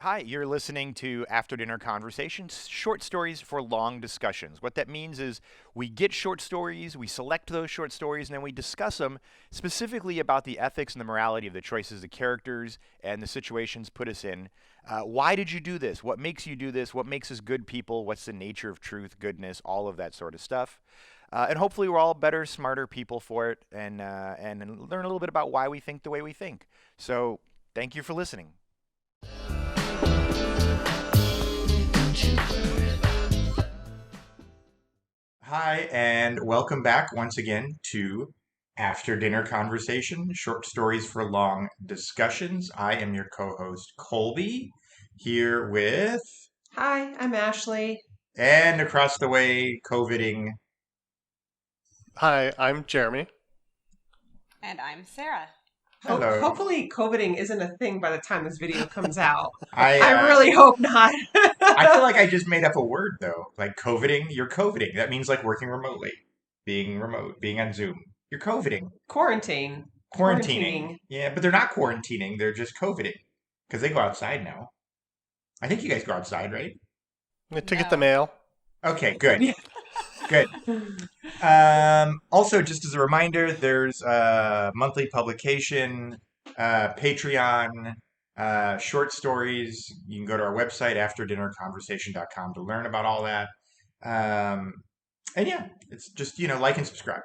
Hi, you're listening to After Dinner Conversations, short stories for long discussions. What that means is we get short stories, we select those short stories, and then we discuss them specifically about the ethics and the morality of the choices the characters and the situations put us in. Why did you do this? What makes you do this? What makes us good people? What's the nature of truth, goodness, all of that sort of stuff. And hopefully we're all better, smarter people for it and learn a little bit about why we think the way we think. So thank you for listening. Hi, and welcome back once again to After Dinner Conversation, short stories for long discussions. I am your co-host, Colby, here with, Hi, I'm Ashley. and across the way, COVIDing. Hi, I'm Jeremy. And I'm Sarah. Hello. Hopefully, COVIDing isn't a thing by the time this video comes out. I I really hope not. I feel like I just made up a word though, like COVIDing. You're COVIDing. That means like working remotely, being remote, being on Zoom. You're COVIDing, Quarantine. quarantining. Yeah, but they're not quarantining. They're just COVIDing because they go outside now. I think you guys go outside, right? To get the No. mail. Okay, good, Yeah. good. Also, just as a reminder, there's a monthly publication, Patreon, short stories. You can go to our website, afterdinnerconversation.com, to learn about all that. And yeah, it's just, like and subscribe.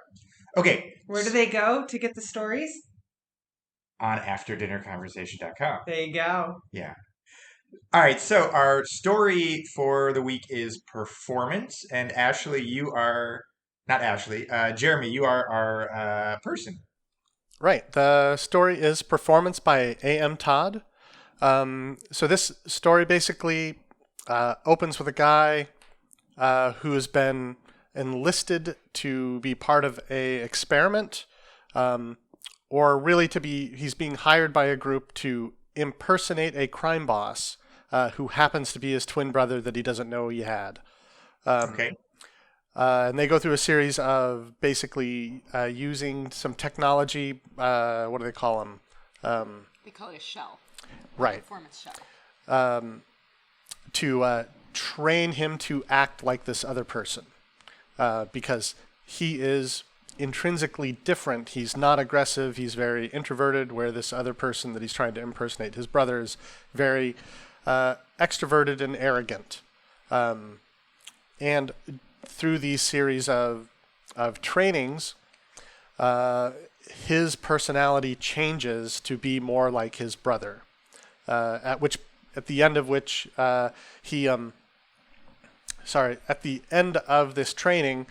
Okay, Where do they go to get the stories? on afterdinnerconversation.com. There you go. Yeah. All right, so our story for the week is performance, and Ashley, you are not Ashley, Jeremy, you are our person. Right. The story is Performance by A.M. Todd. So this story basically opens with a guy who has been enlisted to be part of a experiment, or really he's being hired by a group to impersonate a crime boss who happens to be his twin brother that he doesn't know he had. Okay. And they go through a series of basically using some technology. What do they call them? They call it a shell. Right. Performance shell. To train him to act like this other person. Because he is intrinsically different. He's not aggressive. He's very introverted, where this other person that he's trying to impersonate, his brother, is very extroverted and arrogant. And through these series of trainings, his personality changes to be more like his brother. At the end of this training,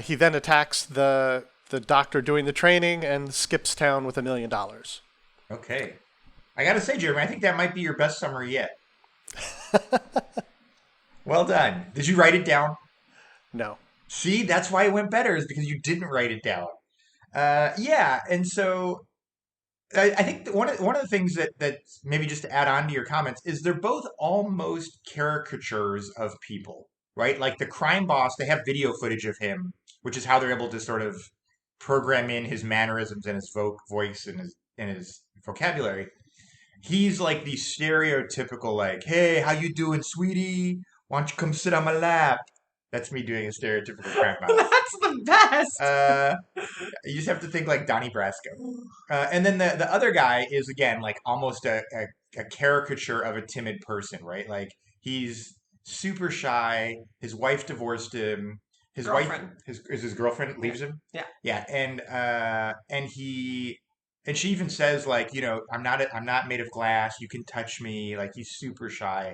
he then attacks the doctor doing the training and skips town with $1 million. Okay. I gotta say, Jeremy, I think that might be your best summary yet. Well done. Did you write it down? No. See, that's why it went better, is because you didn't write it down. Yeah, and so I think that one of the things that maybe just to add on to your comments is they're both almost caricatures of people, right? Like the crime boss, they have video footage of him, which is how they're able to sort of program in his mannerisms and his voice and his vocabulary. He's like the stereotypical, like, "Hey, how you doing, sweetie? Why don't you come sit on my lap?" That's me doing a stereotypical crime boss. That's the best. You just have to think like Donnie Brasco. And then the other guy is, again, like almost a caricature of a timid person, right? Like he's super shy. His wife divorced him. His Girlfriend. wife, his girlfriend leaves him. Yeah. Yeah, and she even says, like, I'm not made of glass. You can touch me. Like, he's super shy.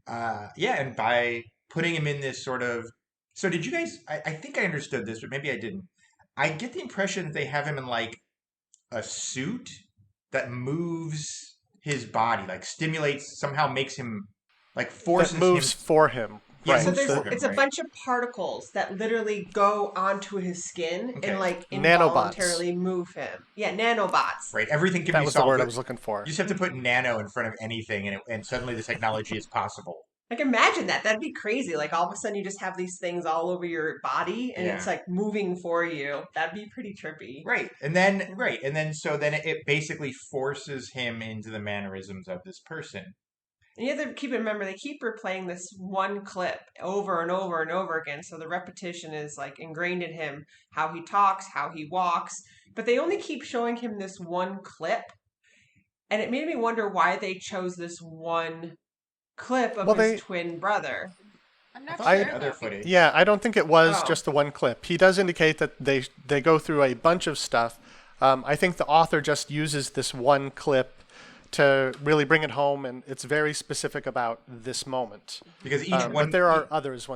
Yeah, and by putting him in this sort of, so did you guys? I think I understood this, but maybe I didn't. I get the impression that they have him in like a suit that moves his body, like stimulates, somehow makes him, like forces That moves him. for him. Yeah, Right. So moves for him, it's a right? bunch of particles that literally go onto his skin Okay. and like Nanobots. involuntarily move him. Yeah, nanobots. Right. Everything can That be was the solved word I with. was looking for. You just have to put nano in front of anything, and suddenly the technology is possible. Like imagine that. That'd be crazy. Like all of a sudden you just have these things all over your body and it's Yeah. like moving for you. That'd be pretty trippy. Right. And then so then it basically forces him into the mannerisms of this person. And you have to keep in remember they keep replaying this one clip over and over and over again. So the repetition is like ingrained in him, how he talks, how he walks. But they only keep showing him this one clip. And it made me wonder why they chose this one clip of Well, his they twin brother. I'm I not thought they sure had other though. footage. Yeah, I don't think it was Oh. just the one clip. He does indicate that they go through a bunch of stuff. I think the author just uses this one clip to really bring it home, and it's very specific about this moment. Because each But one, there are others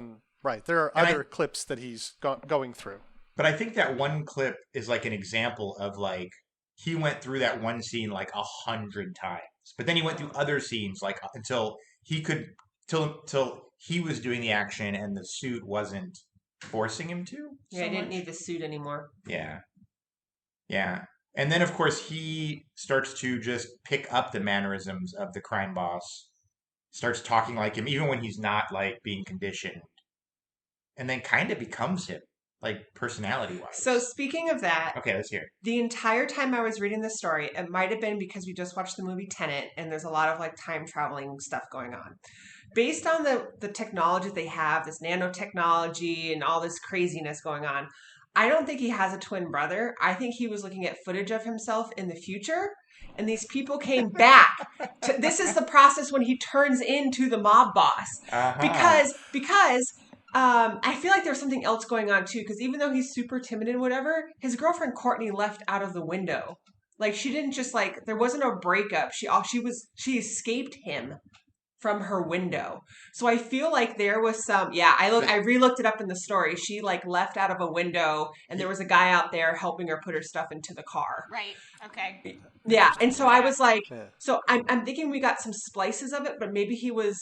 there are And I- other clips that he's going through. but I think that one clip is like an example of like he went through that one scene like 100 times, but then he went through other scenes like until he could till he was doing the action and the suit wasn't forcing him to. Yeah, so I didn't much. need the suit anymore. Yeah, yeah. And then of course he starts to just pick up the mannerisms of the crime boss, starts talking like him even when he's not like being conditioned, and then kind of becomes him like personality wise. So speaking of that, Okay, let's hear it. the entire time I was reading this story, it might have been because we just watched the movie Tenet and there's a lot of like time traveling stuff going on. Based on the technology they have, this nanotechnology and all this craziness going on, I don't think he has a twin brother. I think he was looking at footage of himself in the future and these people came back. This is the process when he turns into the mob boss. Uh-huh. Because I feel like there's something else going on too. Because even though he's super timid and whatever, his girlfriend Courtney left out of the window. Like she didn't just like there wasn't a breakup. She escaped him from her window. So I feel like there was some I re-looked it up in the story. She like left out of a window and there was a guy out there helping her put her stuff into the car. Right. Okay. Yeah, and so I Yeah. was like, Yeah. so I'm thinking we got some splices of it, but maybe he was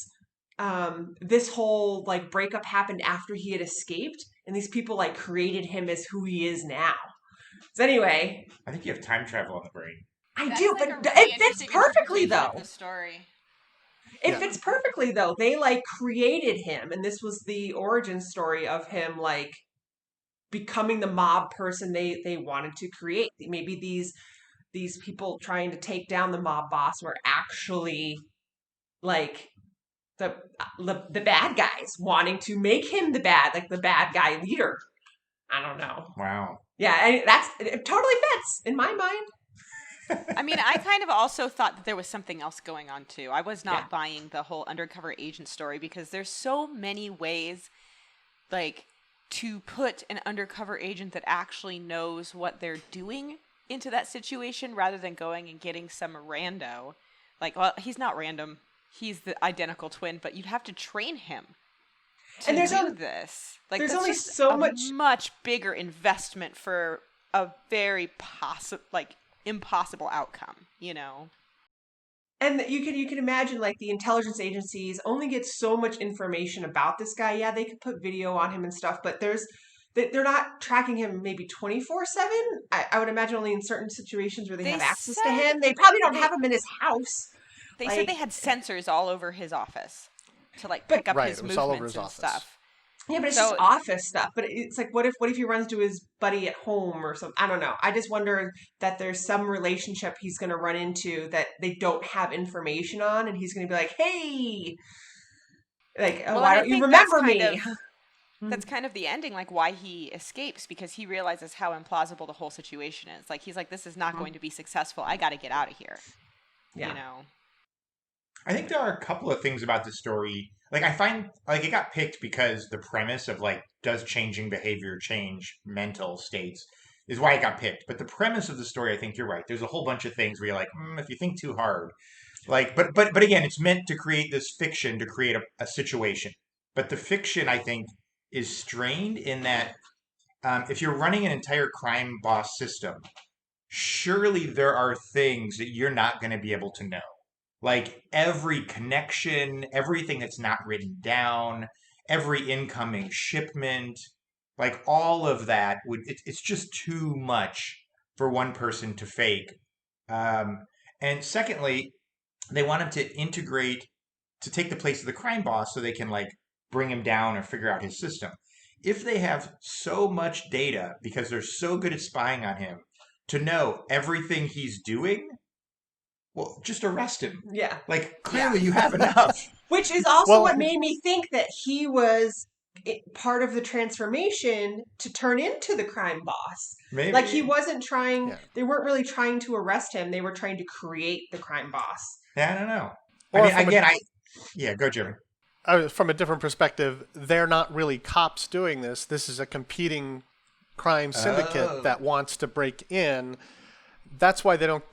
this whole like breakup happened after he had escaped, and these people like created him as who he is now. So anyway, I think you have time travel on the brain. I That's do, like but a really it fits interesting perfectly interpretation of though. the story. It Yeah. fits perfectly though. They like created him, and this was the origin story of him like becoming the mob person they wanted to create. Maybe these people trying to take down the mob boss were actually like the bad guys wanting to make him the bad guy leader. I don't know. Wow. Yeah, and it totally fits in my mind. I mean, I kind of also thought that there was something else going on too. I was not Yeah. buying the whole undercover agent story because there's so many ways, like, to put an undercover agent that actually knows what they're doing into that situation rather than going and getting some rando. Like, well, he's not random. He's the identical twin, but you'd have to train him to And there's do a- this. Like, there's that's only just so a much- bigger investment for a very impossible outcome, you know? And you can imagine like the intelligence agencies only get so much information about this guy. Yeah, they could put video on him and stuff, but they're not tracking him maybe 24/7. I would imagine only in certain situations where they They have access to said him. They probably don't they- have him in his house. They Like- said they had sensors all over his office to like But- pick up Right, his it was all over movements his and office. stuff. Yeah, but it's So- just office stuff. But it's like, what if he runs to his buddy at home or something? I don't know. I just wonder that there's some relationship he's going to run into that they don't have information on, and he's going to be like, "Hey, like, Well, why and I don't you think remember that's me?" kind of- That's kind of the ending, like why he escapes, because he realizes how implausible the whole situation is. Like he's like, this is not going to be successful. I got to get out of here. Yeah. You know. I think there are a couple of things about the story. Like I find like it got picked because the premise of like does changing behavior change mental states is why it got picked. But the premise of the story, I think you're right. There's a whole bunch of things where you're like, if you think too hard, like, but again, it's meant to create this fiction to create a situation. But the fiction, I think, is strained in that if you're running an entire crime boss system, surely there are things that you're not going to be able to know. Like every connection, everything that's not written down, every incoming shipment, like all of that it's just too much for one person to fake. And secondly, they want him to integrate to take the place of the crime boss so they can like bring him down or figure out his system. If they have so much data because they're so good at spying on him to know everything he's doing, well, just arrest him. Yeah. Like, clearly you have enough. Which is also Well- what made me think that he was part of the transformation to turn into the crime boss. Maybe. Like he wasn't trying, Yeah. they weren't really trying to arrest him. They were trying to create the crime boss. Yeah, I don't know. Or I mean, from again, yeah, go, Jeremy. From a different perspective, they're not really cops doing this. This is a competing crime syndicate that wants to break in. That's why they don't,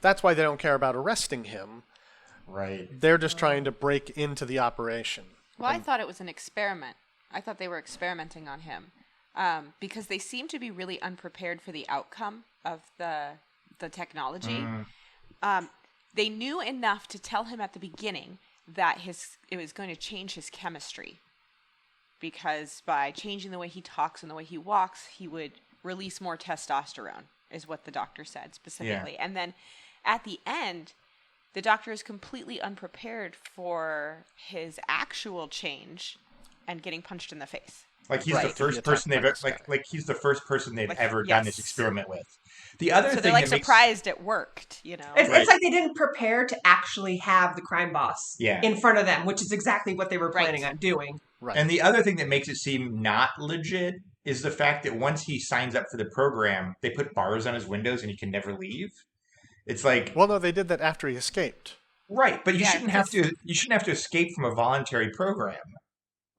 that's why they don't care about arresting him. Right. They're just trying to break into the operation. Well, I thought it was an experiment. I thought they were experimenting on him because they seem to be really unprepared for the outcome of the technology. They knew enough to tell him at the beginning that it was going to change his chemistry, because by changing the way he talks and the way he walks, he would release more testosterone, is what the doctor said specifically. Yeah. And then at the end, the doctor is completely unprepared for his actual change and getting punched in the face. Like he's Right. the first person they've like he's the first person they've ever done this experiment with. The other So thing they're like that makes, surprised it worked, It's, Right. it's like they didn't prepare to actually have the crime boss in front of them, which is exactly what they were planning on doing. Right. and the other thing that makes it seem not legit is the fact that once he signs up for the program, they put bars on his windows and he can never leave. It's like, Well, no, they did that after he escaped. right, but you Yeah, shouldn't have to. You shouldn't have to escape from a voluntary program.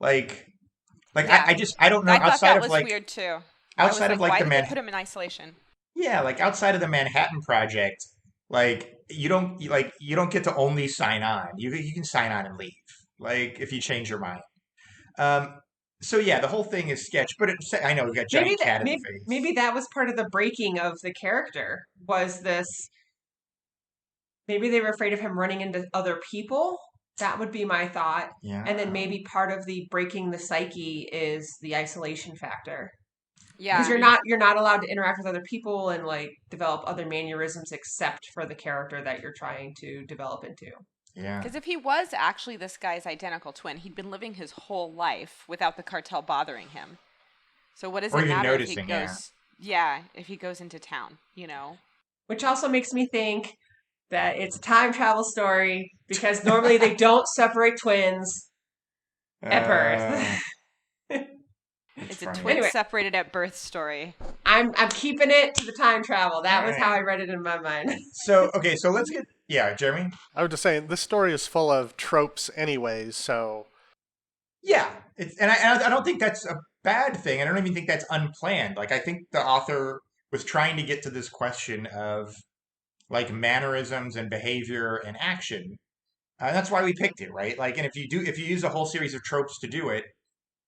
Like Yeah. I don't know I thought outside that of was like weird too. outside of like why the did man. they put him in isolation? Yeah, like outside of the Manhattan Project, like you don't get to only sign on. You can sign on and leave, like if you change your mind. So yeah, the whole thing is sketch, but I know we got giant cat in the face. Maybe that was part of the breaking of the character. Was this? Maybe they were afraid of him running into other people. That would be my thought. Yeah, And then maybe part of the breaking the psyche is the isolation factor. Yeah, Because you're not allowed to interact with other people and like develop other mannerisms except for the character that you're trying to develop into. yeah. because if he was actually this guy's identical twin, he'd been living his whole life without the cartel bothering him. So what does Or it even matter if he noticing, goes? Yeah, if he goes into town, Which also makes me think that it's a time travel story because normally they don't separate twins at birth. It's a funny. twin Anyway. separated at birth story. I'm keeping it to the time travel. That was Alright. how I read it in my mind. So let's get Jeremy. I was just saying, this story is full of tropes anyways, so... Yeah, I don't think that's a bad thing. I don't even think that's unplanned. Like I think the author was trying to get to this question of like mannerisms and behavior and action. That's why we picked it, right? Like, and if you use a whole series of tropes to do it,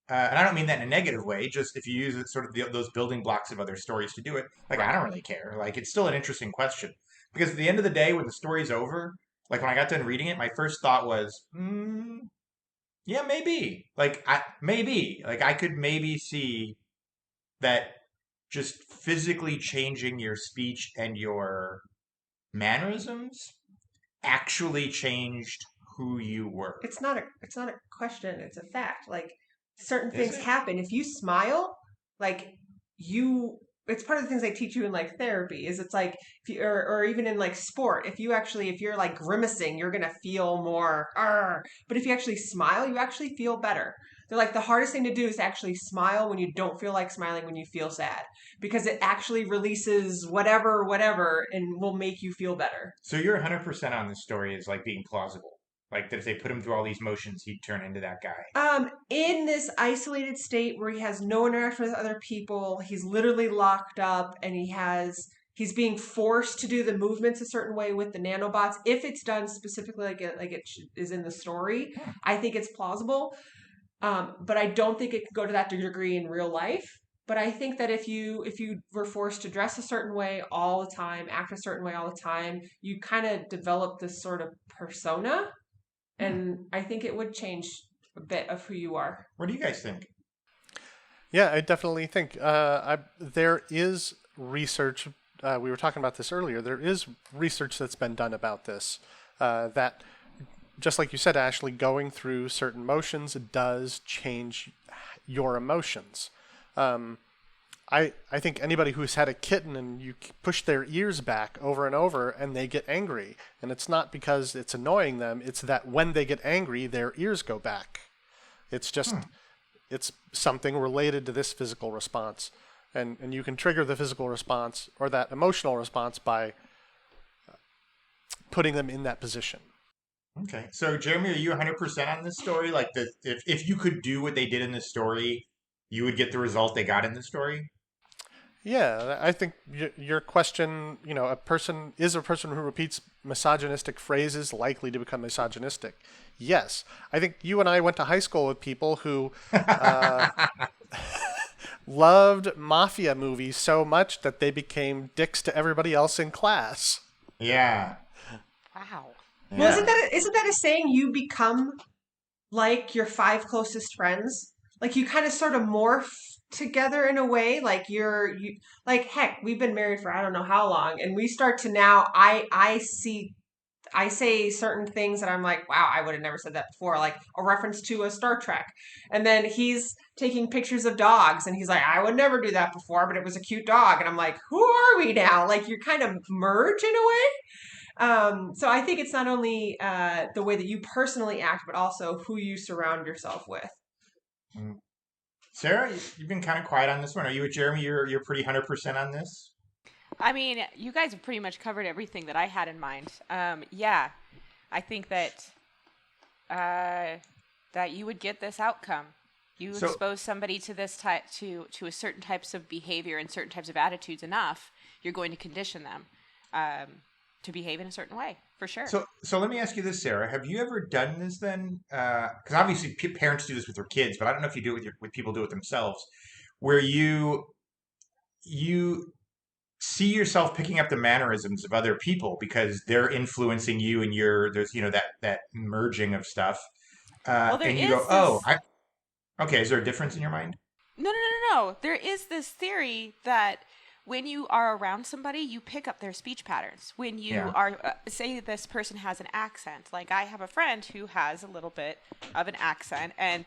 and I don't mean that in a negative way, just if you use it sort of those building blocks of other stories to do it, like I don't really care. Like it's still an interesting question because at the end of the day, when the story's over, like when I got done reading it, my first thought was, yeah, maybe. Like I could maybe see that just physically changing your speech and your mannerisms actually changed who you were. It's not a question, it's a fact. Like certain Is things it? happen. If you smile, like it's part of the things I teach you in like therapy is it's like if you, or even in like sport, if you're like grimacing, you're gonna feel more but if you actually smile, you actually feel better. They're like the hardest thing to do is to actually smile when you don't feel like smiling when you feel sad because it actually releases whatever and will make you feel better. So you're 100% on this story as like being plausible. Like that if they put him through all these motions, he'd turn into that guy. In this isolated state where he has no interaction with other people, he's literally locked up and he's being forced to do the movements a certain way with the nanobots. If it's done specifically like it is in the story, I think it's plausible. But I don't think it could go to that degree in real life. But I think that if you were forced to dress a certain way all the time, act a certain way all the time, you kind of develop this sort of persona. And I think it would change a bit of who you are. What do you guys think? Yeah, I definitely think there is research. We were talking about this earlier. There is research that's been done about this. That, just like you said, Ashley, going through certain motions does change your emotions. I think anybody who's had a kitten and you push their ears back over and over and they get angry, and it's not because it's annoying them, it's that when they get angry, their ears go back. It's just, it's something related to this physical response. And you can trigger the physical response or that emotional response by putting them in that position. Okay. So, Jeremy, are you 100% on this story? Like, if you could do what they did in this story, you would get the result they got in the story? Yeah, I think your question, a person who repeats misogynistic phrases likely to become misogynistic? Yes. I think you and I went to high school with people who loved mafia movies so much that they became dicks to everybody else in class. Yeah. Wow. Yeah. Well, isn't that a saying? You become like your 5 closest friends. Like you kind of sort of morph together in a way. Like like heck, we've been married for I don't know how long, and we start to now. I say certain things that I'm like, wow, I would have never said that before. Like a reference to a Star Trek, and then he's taking pictures of dogs, and he's like, I would never do that before, but it was a cute dog, and I'm like, who are we now? Like you're kind of merge in a way. So I think it's not only the way that you personally act, but also who you surround yourself with. Sarah, you've been kind of quiet on this one. Are you with Jeremy? You're pretty 100% on this? I mean, you guys have pretty much covered everything that I had in mind. Yeah, I think that that you would get this outcome. You expose somebody to this type to a certain types of behavior and certain types of attitudes enough, you're going to condition them to behave in a certain way, for sure. So let me ask you this, Sarah. Have you ever done this then? Because obviously parents do this with their kids, but I don't know if you do it with people do it themselves, where you see yourself picking up the mannerisms of other people because they're influencing you, and there's that merging of stuff, and you go, okay. Is there a difference in your mind? No. There is this theory that when you are around somebody, you pick up their speech patterns. When you are, say this person has an accent. Like I have a friend who has a little bit of an accent, and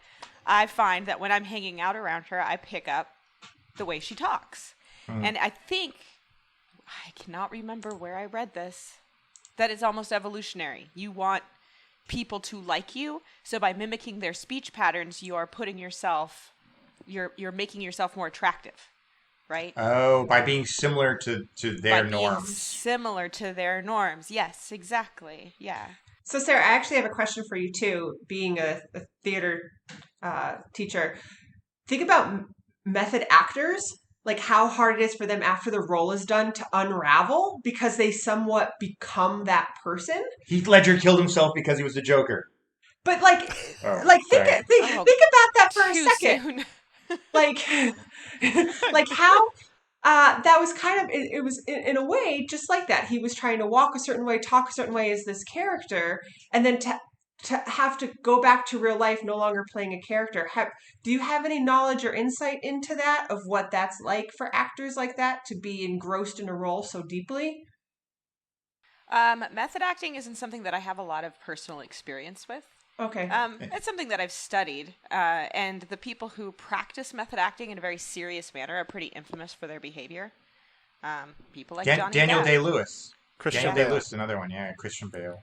I find that when I'm hanging out around her, I pick up the way she talks. And I think, I cannot remember where I read this, that it's almost evolutionary. You want people to like you, so by mimicking their speech patterns, you are putting yourself, you're making yourself more attractive. Right? Oh, by being similar to their norms. Being similar to their norms. Yes, exactly. Yeah. So, Sarah, I actually have a question for you, too, being a theater teacher. Think about method actors, like how hard it is for them after the role is done to unravel because they somewhat become that person. Heath Ledger killed himself because he was the Joker. But, think about that for a second. Soon. like how that was kind of it was in a way just like that. He was trying to walk a certain way, talk a certain way as this character, and then to have to go back to real life, no longer playing a character. Do you have any knowledge or insight into that, of what that's like for actors like that to be engrossed in a role so deeply? Method acting isn't something that I have a lot of personal experience with. Okay. It's something that I've studied, and the people who practice method acting in a very serious manner are pretty infamous for their behavior. People like Daniel Day-Lewis. Christian Daniel Day-Lewis, another one, yeah, Christian Bale.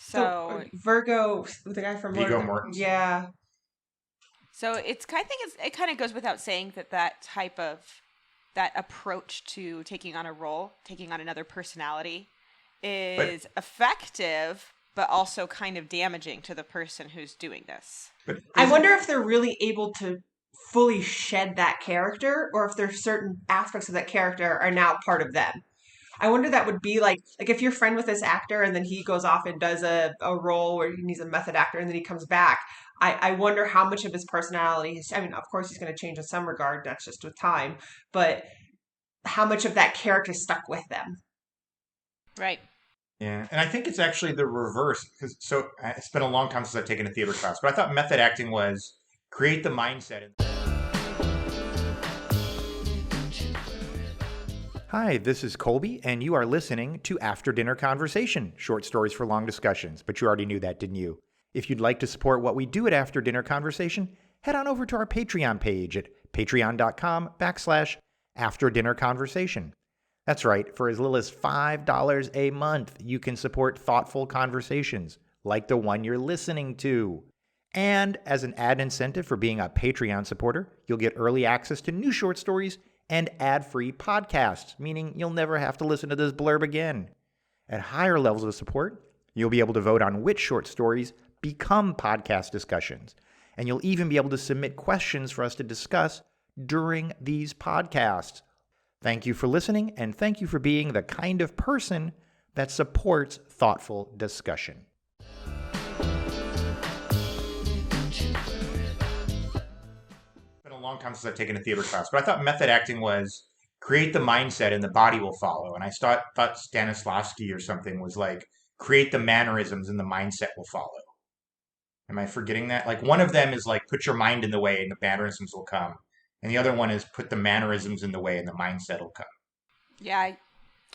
So Virgo, the guy from Viggo Mortensen. Yeah. So I think it kind of goes without saying that type of that approach to taking on a role, taking on another personality, is effective, but also kind of damaging to the person who's doing this. I wonder if they're really able to fully shed that character, or if there's certain aspects of that character are now part of them. I wonder that would be like if you're friend with this actor and then he goes off and does a role where he's a method actor and then he comes back. I wonder how much of his personality, I mean, of course he's going to change in some regard, that's just with time, but how much of that character stuck with them. Right. Yeah, and I think it's actually the reverse. So it's been a long time since I've taken a theater class, but I thought method acting was create the mindset. Hi, this is Colby, and you are listening to After Dinner Conversation, short stories for long discussions, but you already knew that, didn't you? If you'd like to support what we do at After Dinner Conversation, head on over to our Patreon page at patreon.com/ after dinner conversation. That's right, for as little as $5 a month, you can support thoughtful conversations like the one you're listening to. And as an add incentive for being a Patreon supporter, you'll get early access to new short stories and ad-free podcasts, meaning you'll never have to listen to this blurb again. At higher levels of support, you'll be able to vote on which short stories become podcast discussions. And you'll even be able to submit questions for us to discuss during these podcasts. Thank you for listening, and thank you for being the kind of person that supports thoughtful discussion. It's been a long time since I've taken a theater class, but I thought method acting was create the mindset and the body will follow. And I thought Stanislavski or something was like create the mannerisms and the mindset will follow. Am I forgetting that? Like one of them is like put your mind in the way and the mannerisms will come. And the other one is put the mannerisms in the way and the mindset will come. Yeah.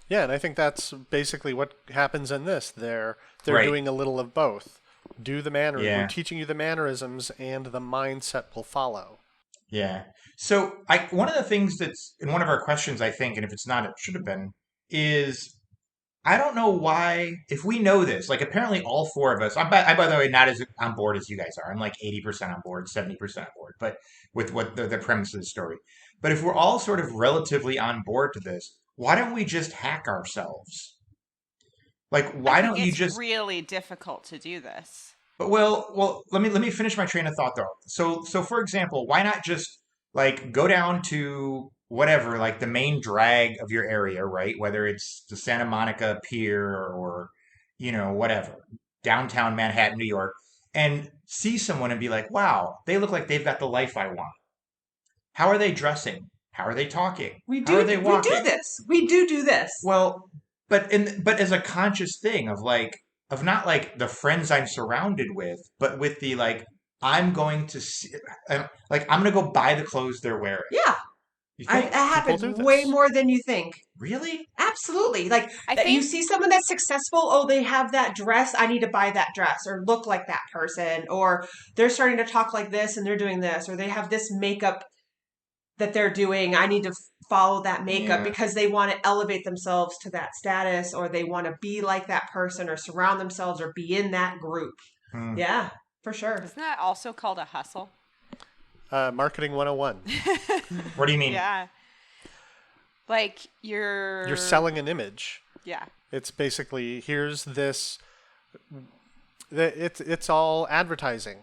Yeah, and I think that's basically what happens in this. They're Right. doing a little of both. Do the mannerisms. Yeah. We're teaching you the mannerisms, and the mindset will follow. Yeah. So one of the things that's in one of our questions, I think, and if it's not, it should have been, is I don't know why, if we know this, like apparently all four of us, I by the way, not as on board as you guys are. I'm like 80% on board, 70% on board, but with what the premise of the story. But if we're all sort of relatively on board to this, why don't we just hack ourselves? Like, why don't you just... It's really difficult to do this. But well, let me finish my train of thought though. So for example, why not just like go down to whatever, like the main drag of your area, right? Whether it's the Santa Monica Pier or whatever, downtown Manhattan, New York, and see someone and be like, "Wow, they look like they've got the life I want." How are they dressing? How are they talking? How are they walking? We do this. We do this. Well, but as a conscious thing of not like the friends I'm surrounded with, but with the like I'm going to see, I'm going to go buy the clothes they're wearing. Yeah. You think? That happens do this. way more than you think. Really? Absolutely. Like I you think- see someone that's successful. Oh, they have that dress. I need to buy that dress or look like that person. Or they're starting to talk like this and they're doing this. Or they have this makeup that they're doing. I need to follow that makeup Yeah. because they want to elevate themselves to that status or they want to be like that person or surround themselves or be in that group. Hmm. Yeah, for sure. Isn't that also called a hustle? Marketing 101. What do you mean? Yeah. Like You're selling an image. Yeah. It's basically, here's this. It's all advertising.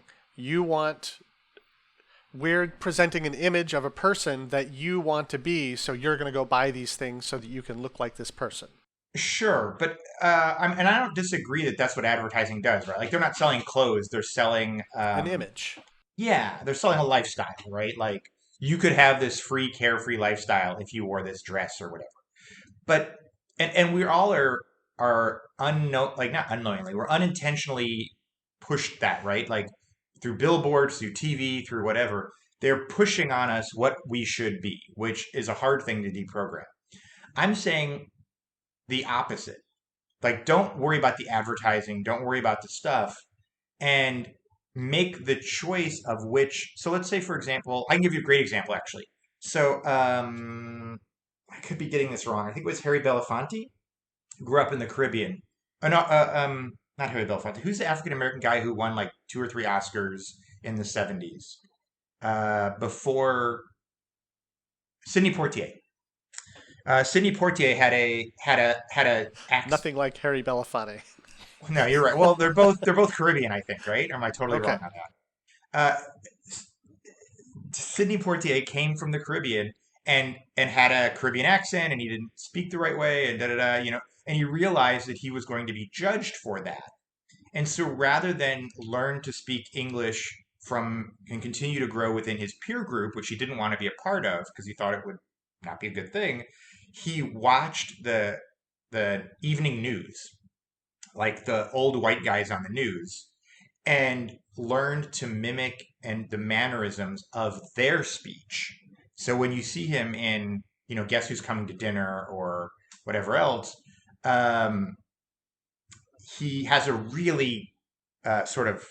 We're presenting an image of a person that you want to be, so you're going to go buy these things so that you can look like this person. Sure, but and I don't disagree that that's what advertising does, right? Like they're not selling clothes; they're selling An image. Yeah, they're selling a lifestyle, right? Like you could have this free, carefree lifestyle if you wore this dress or whatever. But and we all are not unknowingly, we're unintentionally pushed that, right? Like through billboards, through TV, through whatever, they're pushing on us what we should be, which is a hard thing to deprogram. I'm saying the opposite. Like, don't worry about the advertising, don't worry about the stuff, and make the choice of which. So let's say, for example, I can give you a great example actually. So I could be getting this wrong. I think it was Harry Belafonte, grew up in the Caribbean. Not Harry Belafonte. Who's the African American guy who won like 2 or 3 Oscars in the 70s? Before Sidney Poitier. Sidney Poitier had a accent. Nothing like Harry Belafonte. No, you're right. Well, they're both Caribbean, I think, right? Or am I totally Okay. wrong on that? Sidney Poitier came from the Caribbean and had a Caribbean accent, and he didn't speak the right way, and and he realized that he was going to be judged for that. And so, rather than learn to speak English and continue to grow within his peer group, which he didn't want to be a part of because he thought it would not be a good thing, he watched the evening news, like the old white guys on the news, and learned to mimic and the mannerisms of their speech. So when you see him in, Guess Who's Coming to Dinner or whatever else, he has a really sort of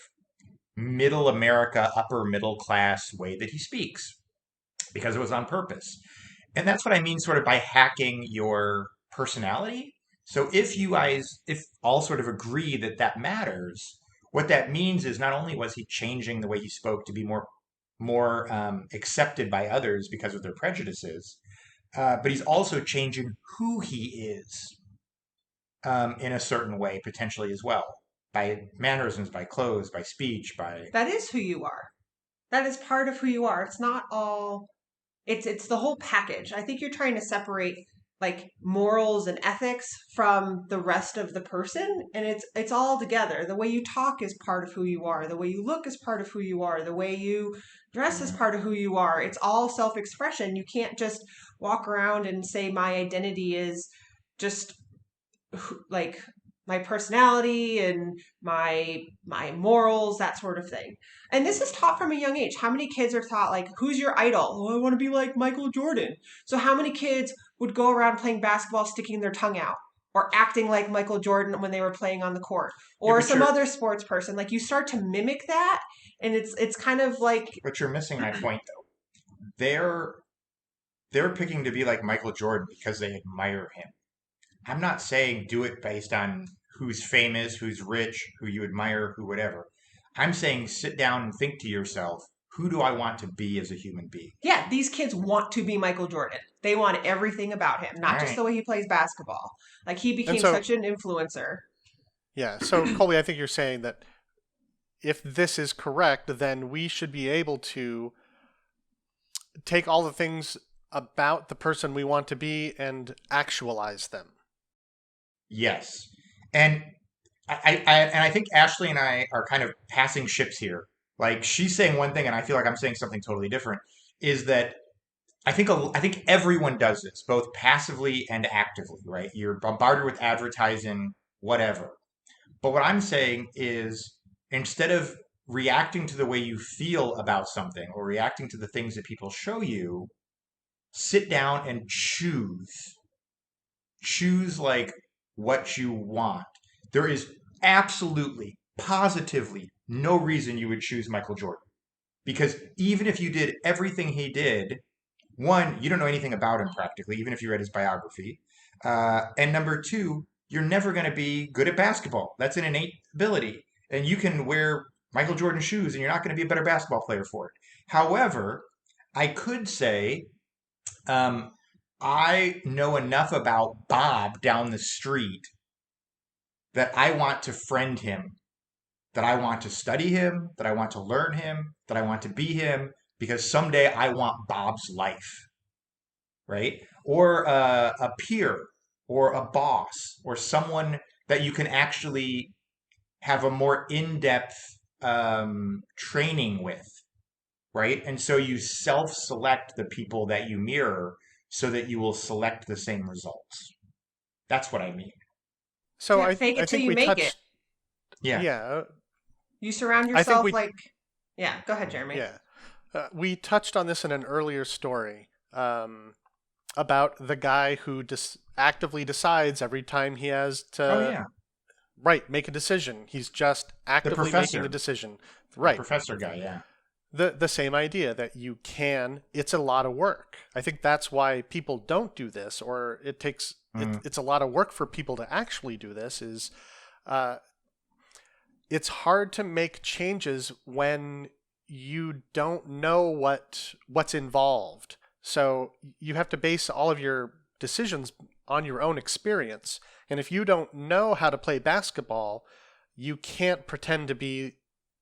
middle America, upper middle class way that he speaks because it was on purpose. And that's what I mean sort of by hacking your personality. So if all sort of agree that that matters, what that means is not only was he changing the way he spoke to be more accepted by others because of their prejudices, but he's also changing who he is in a certain way, potentially as well, by mannerisms, by clothes, by speech, by That is who you are. That is part of who you are. It's not all. It's the whole package. I think you're trying to separate like morals and ethics from the rest of the person, and it's all together. The way you talk is part of who you are. The way you look is part of who you are. The way you dress is mm, part of who you are. It's all self-expression. You can't just walk around and say my identity is just like my personality and my morals, that sort of thing. And this is taught from a young age. How many kids are taught like, who's your idol? Oh, I want to be like Michael Jordan. So how many kids would go around playing basketball sticking their tongue out or acting like Michael Jordan when they were playing on the court, yeah, or some other sports person? Like you start to mimic that, and it's kind of like, but you're missing my point though. They're they're picking to be like Michael Jordan because they admire him. I'm not saying do it based on who's famous, who's rich, who you admire, who whatever. I'm saying sit down and think to yourself, who do I want to be as a human being? yeah, these kids want to be Michael Jordan. They want everything about him, All not just right. the way he plays basketball. Like he And became so, such an influencer. yeah. So, Colby, I think you're saying that if this is correct, then we should be able to take all the things about the person we want to be and actualize them. Yes. And I think Ashley and I are kind of passing ships here. Like she's saying one thing and I feel like I'm saying something totally different. Is that I think everyone does this, both passively and actively, right? You're bombarded with advertising, whatever. But what I'm saying is instead of reacting to the way you feel about something or reacting to the things that people show you, sit down and choose. Choose like what you want. There is absolutely, positively no reason you would choose Michael Jordan. Because even if you did everything he did, one, you don't know anything about him practically, even if you read his biography. And number two, you're never going to be good at basketball. That's an innate ability. And you can wear Michael Jordan shoes and you're not going to be a better basketball player for it. However, I could say, um, I know enough about Bob down the street that I want to friend him, that I want to study him, that I want to learn him, that I want to be him, because someday I want Bob's life, right? Or a peer, or a boss, or someone that you can actually have a more in-depth training with, right? And so you self-select the people that you mirror so that you will select the same results. That's what I mean. So Yeah, fake I it till think you we make it. touched. Yeah. Yeah, You surround I think yourself we like, yeah, go ahead, Jeremy. yeah we touched on this in an earlier story about the guy who actively decides every time he has Oh to yeah. make a decision. He's just The actively making a professor. decision. The Right. professor guy, yeah. The same idea that you can. It's a lot of work. I think that's why people don't do this, or it takes. It's a lot of work for people to actually do this. Is it's hard to make changes when you don't know what's involved. So you have to base all of your decisions on your own experience. And if you don't know how to play basketball, you can't pretend to be,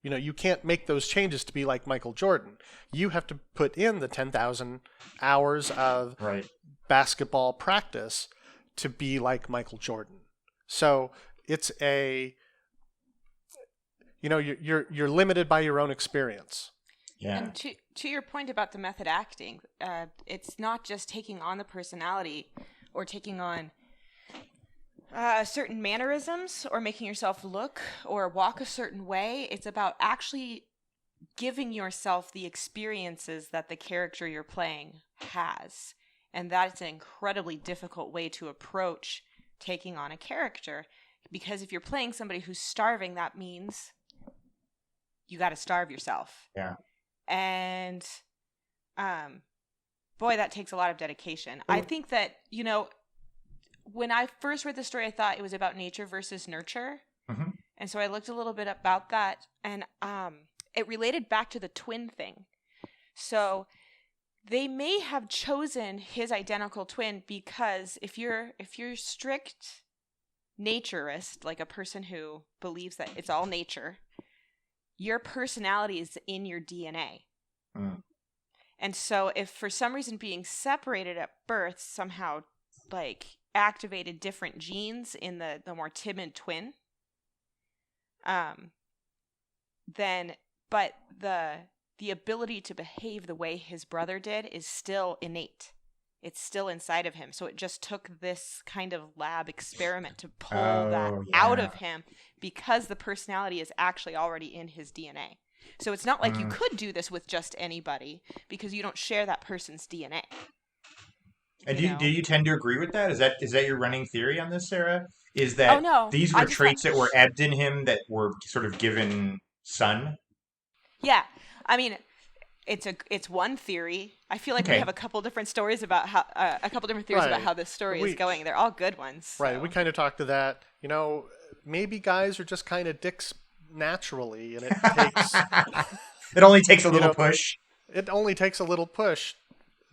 you can't make those changes to be like Michael Jordan. You have to put in the 10,000 hours of Right. basketball practice to be like Michael Jordan. So it's you're limited by your own experience. Yeah. And to your point about the method acting, it's not just taking on the personality or taking on certain mannerisms or making yourself look or walk a certain way. It's about actually giving yourself the experiences that the character you're playing has. And that's an incredibly difficult way to approach taking on a character. Because if you're playing somebody who's starving, that means you got to starve yourself. Yeah. And boy, that takes a lot of dedication. I think that, when I first read the story, I thought it was about nature versus nurture. Mm-hmm. And so I looked a little bit about that, and it related back to the twin thing. So they may have chosen his identical twin because if you're strict naturist, like a person who believes that it's all nature, your personality is in your DNA. Mm. And so if for some reason being separated at birth somehow like activated different genes in the more timid twin, then but the ability to behave the way his brother did is still innate. It's still inside of him. So it just took this kind of lab experiment to pull that out of him because the personality is actually already in his DNA. So it's not like you could do this with just anybody because you don't share that person's DNA. And do you tend to agree with that? Is that your running theory on this, Sarah? Is that these were traits that were ebbed in him that were sort of given son? Yeah. I mean, it's one theory. I feel like we have a couple different stories about how about how this story is going. They're all good ones. So. Right. We kind of talked to that. Maybe guys are just kind of dicks naturally, and it takes it only takes a little push. It only takes a little push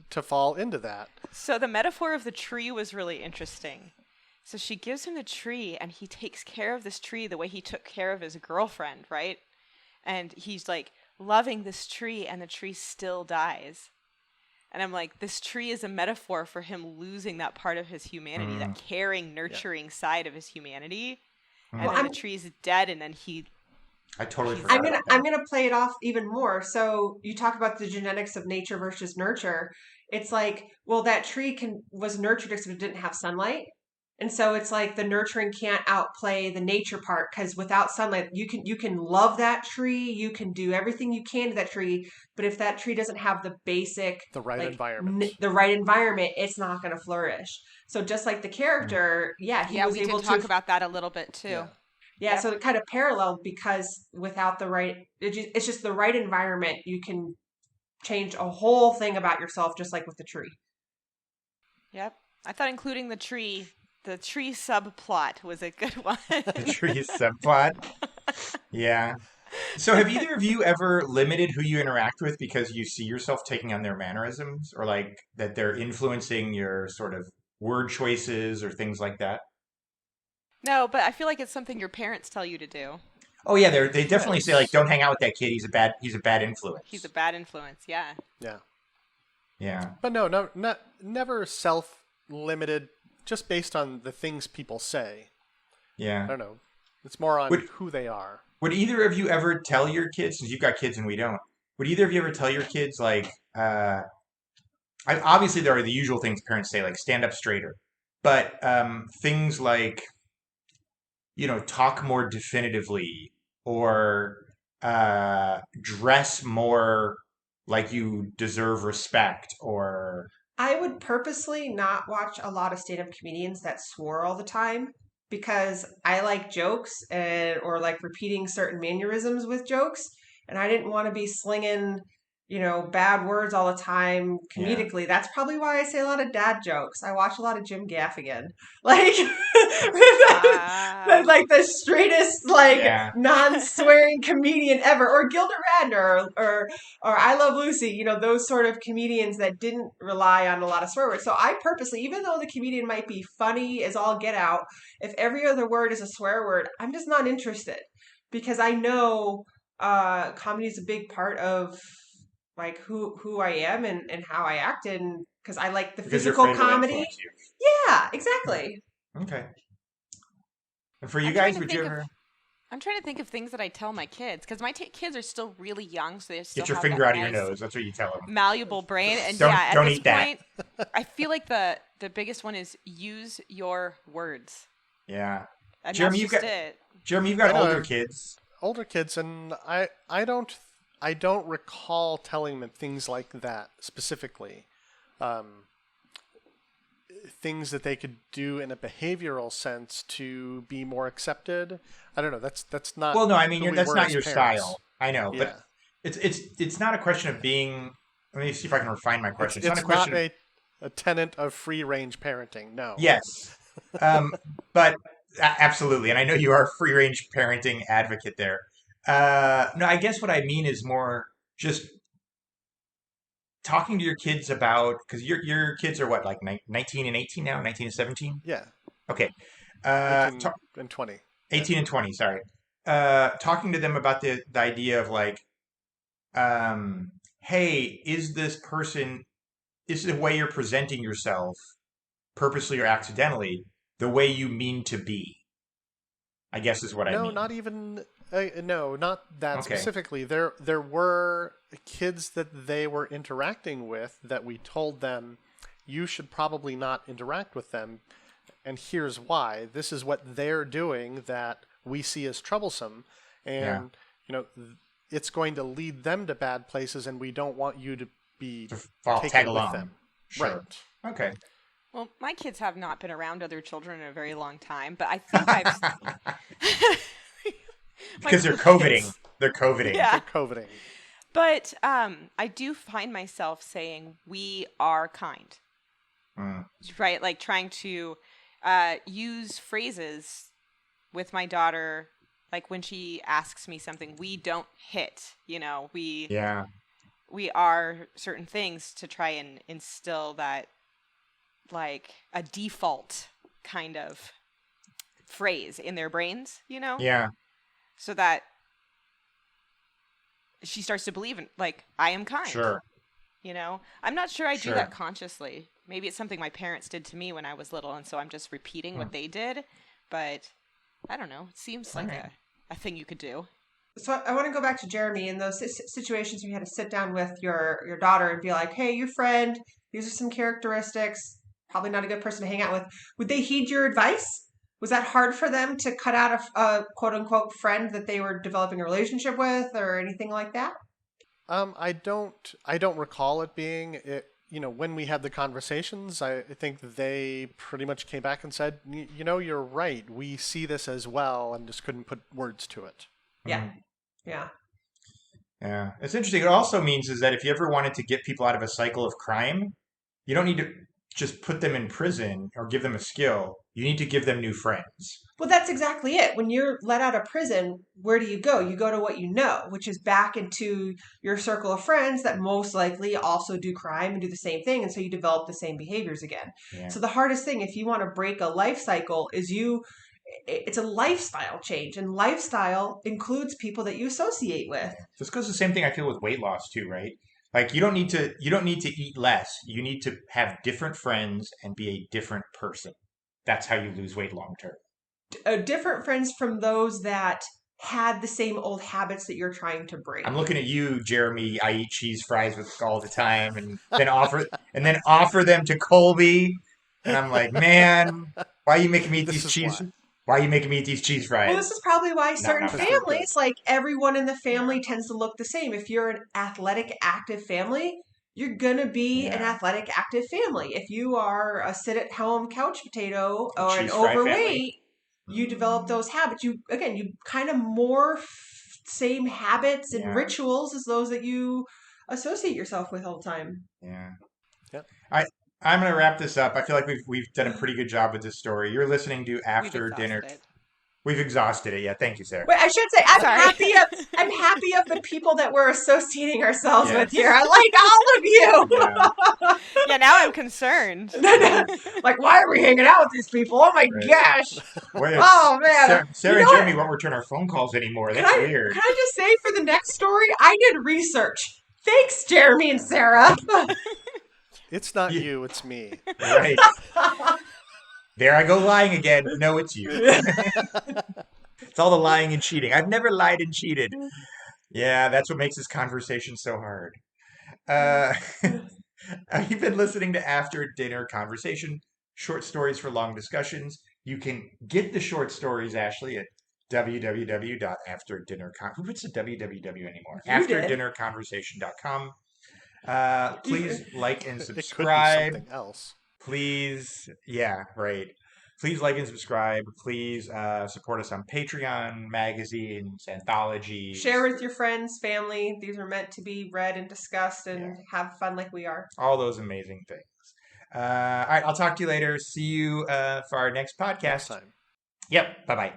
to fall into that. So the metaphor of the tree was really interesting. So she gives him the tree, and he takes care of this tree the way he took care of his girlfriend, right? And he's like loving this tree, and the tree still dies. And I'm like, this tree is a metaphor for him losing that part of his humanity, that caring, nurturing side of his humanity. And then the tree's dead, and then I totally forgot. I'm gonna play it off even more. So you talk about the genetics of nature versus nurture. It's like, well, that tree was nurtured because it didn't have sunlight. And so it's like the nurturing can't outplay the nature part, because without sunlight, you can love that tree, you can do everything you can to that tree, but if that tree doesn't have the environment, it's not going to flourish. So just like the character, he was able to talk about that a little bit too. Yeah, so it kind of paralleled, because without it's just the right environment, you can change a whole thing about yourself, just like with the tree. Yep. I thought including the tree subplot was a good one. The tree subplot? Yeah. So have either of you ever limited who you interact with because you see yourself taking on their mannerisms, or like that they're influencing your sort of word choices or things like that? No, but I feel like it's something your parents tell you to do. Oh yeah, they definitely say like, don't hang out with that kid. He's a bad influence. He's a bad influence. Yeah. Yeah. Yeah. But never self-limited, just based on the things people say. Yeah. I don't know. It's more on who they are. Would either of you ever tell your kids, since you've got kids and we don't, would either of you ever tell your kids like, obviously there are the usual things parents say, like stand up straighter, but things like, talk more definitively, or dress more like you deserve respect, or... I would purposely not watch a lot of stand-up comedians that swore all the time, because I like jokes or like repeating certain mannerisms with jokes, and I didn't want to be slinging, bad words all the time comedically. Yeah. That's probably why I say a lot of dad jokes. I watch a lot of Jim Gaffigan. Like, that's like the straightest, non-swearing comedian ever. Or Gilda Radner or I Love Lucy, those sort of comedians that didn't rely on a lot of swear words. So I purposely, even though the comedian might be funny as all get out, if every other word is a swear word, I'm just not interested. Because I know comedy is a big part of like who I am and how I act, and because I like the physical comedy. Yeah, exactly. Okay. And for you guys, would you ever... I'm trying to think of things that I tell my kids, because my kids are still really young, so they still get your finger out of your nose. That's what you tell them. Malleable brain, and at this point, I feel like the biggest one is use your words. Yeah. And Jeremy, you've got older kids. Older kids, and I don't recall telling them things like that specifically. Things that they could do in a behavioral sense to be more accepted. I don't know. That's not. Well, no, I mean that's not your parents. style. I know, but it's not a question of being let me see if I can refine my question. It's not a It's not question. a tenet of free-range parenting. No. Yes, but absolutely, and I know you are a free range parenting advocate there. No, I guess what I mean is more just talking to your kids about, because your kids are what, like 19 and 18 now, 19 and 17. Yeah. Okay, 18 and 20. 18 Yeah. and 20. Sorry, talking to them about the idea of like, hey, is the way you're presenting yourself, purposely or accidentally, the way you mean to be? I guess is what I No, mean. not even. No, not that Okay. specifically. There were kids that they were interacting with that we told them, you should probably not interact with them, and here's why. This is what they're doing that we see as troublesome, Yeah. and it's going to lead them to bad places, and we don't want you to be Tag taken with along. them. Sure. Right. Okay. Well, my kids have not been around other children in a very long time, but I think I've. Because they're My coveting. kids- They're coveting. Yeah. They're coveting. But I do find myself saying we are kind, Mm. right? Like trying to use phrases with my daughter, like when she asks me something, we don't hit. Yeah. We are certain things to try and instill that, like a default kind of phrase in their brains, Yeah. so that she starts to believe in, like, I am kind. Sure. I'm not sure I do Sure. that consciously. Maybe it's something my parents did to me when I was little, and so I'm just repeating what they did. But I don't know. It seems like Alright. a thing you could do. So I want to go back to Jeremy in those situations where you had to sit down with your daughter and be like, "Hey, your friend, these are some characteristics. Probably not a good person to hang out with." Would they heed your advice? Was that hard for them to cut out a quote unquote friend that they were developing a relationship with, or anything like that? I don't recall it being it. When we had the conversations, I think they pretty much came back and said, you're right. We see this as well, and just couldn't put words to it. Yeah. Mhm. Yeah. Yeah. It's interesting. It also means is that if you ever wanted to get people out of a cycle of crime, you don't need to just put them in prison or give them a skill. You need to give them new friends. Well, that's exactly it. When you're let out of prison, where do you go? You go to what you know, which is back into your circle of friends that most likely also do crime and do the same thing. And so you develop the same behaviors again. Yeah. So the hardest thing, if you want to break a life cycle, is it's a lifestyle change. And lifestyle includes people that you associate with. This goes the same thing I feel with weight loss too, right? Like you don't need to eat less. You need to have different friends and be a different person. That's how you lose weight long term. Different friends from those that had the same old habits that you're trying to break. I'm looking at you, Jeremy. I eat cheese fries with all the time, and then offer them to Colby, and I'm like, man, why are you making me eat This these is cheese? why. Why are you making me eat these cheese fries? Well, this is probably why No, certain not because they're families, like everyone in the family, tends to look the same. If you're an athletic, active family, you're going to be an Yeah. athletic, active family. If you are a sit-at-home couch potato or an cheese fry overweight, family. you develop those habits. You kind of morph same habits and Yeah. rituals as those that you associate yourself with all the time. Yeah. Yep. I'm going to wrap this up. I feel like we've done a pretty good job with this story. You're listening to After We've Dinner. exhausted it. We've exhausted it. Yeah. Thank you, Sarah. Wait, I should say I'm Sorry. happy of the people that we're associating ourselves Yeah. with here. I like all of you. Yeah. Yeah, now I'm concerned. Like, why are we hanging out with these people? Oh my Right. gosh. Wait, Oh man. Sarah You and know Jeremy won't return our phone calls anymore. That's weird. Can I just say for the next story, I did research. Thanks, Jeremy and Sarah. It's not Yeah. you, it's me. Right. There I go lying again. No, it's you. It's all the lying and cheating. I've never lied and cheated. Yeah, that's what makes this conversation so hard. You've been listening to After Dinner Conversation, short stories for long discussions. You can get the short stories, Ashley, at www.afterdinnercon. Who puts the www anymore? You did. Afterdinnerconversation.com. Please like and It could be subscribe. something else. Please, yeah, right. Please like and subscribe. Please support us on Patreon, magazines, anthologies. Share with your friends, family. These are meant to be read and discussed and have fun like we are. All those amazing things. All right, I'll talk to you later. See you for our next podcast. Next time. Yep. Bye-bye.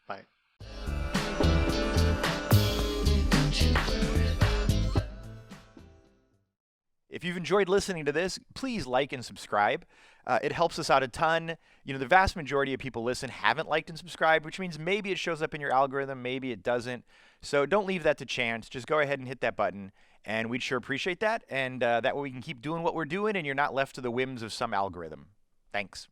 Bye. If you've enjoyed listening to this, please like and subscribe. It helps us out a ton. You know, the vast majority of people listen haven't liked and subscribed, which means maybe it shows up in your algorithm, maybe it doesn't. So don't leave that to chance. Just go ahead and hit that button, and we'd sure appreciate that. And that way we can keep doing what we're doing, and you're not left to the whims of some algorithm. Thanks.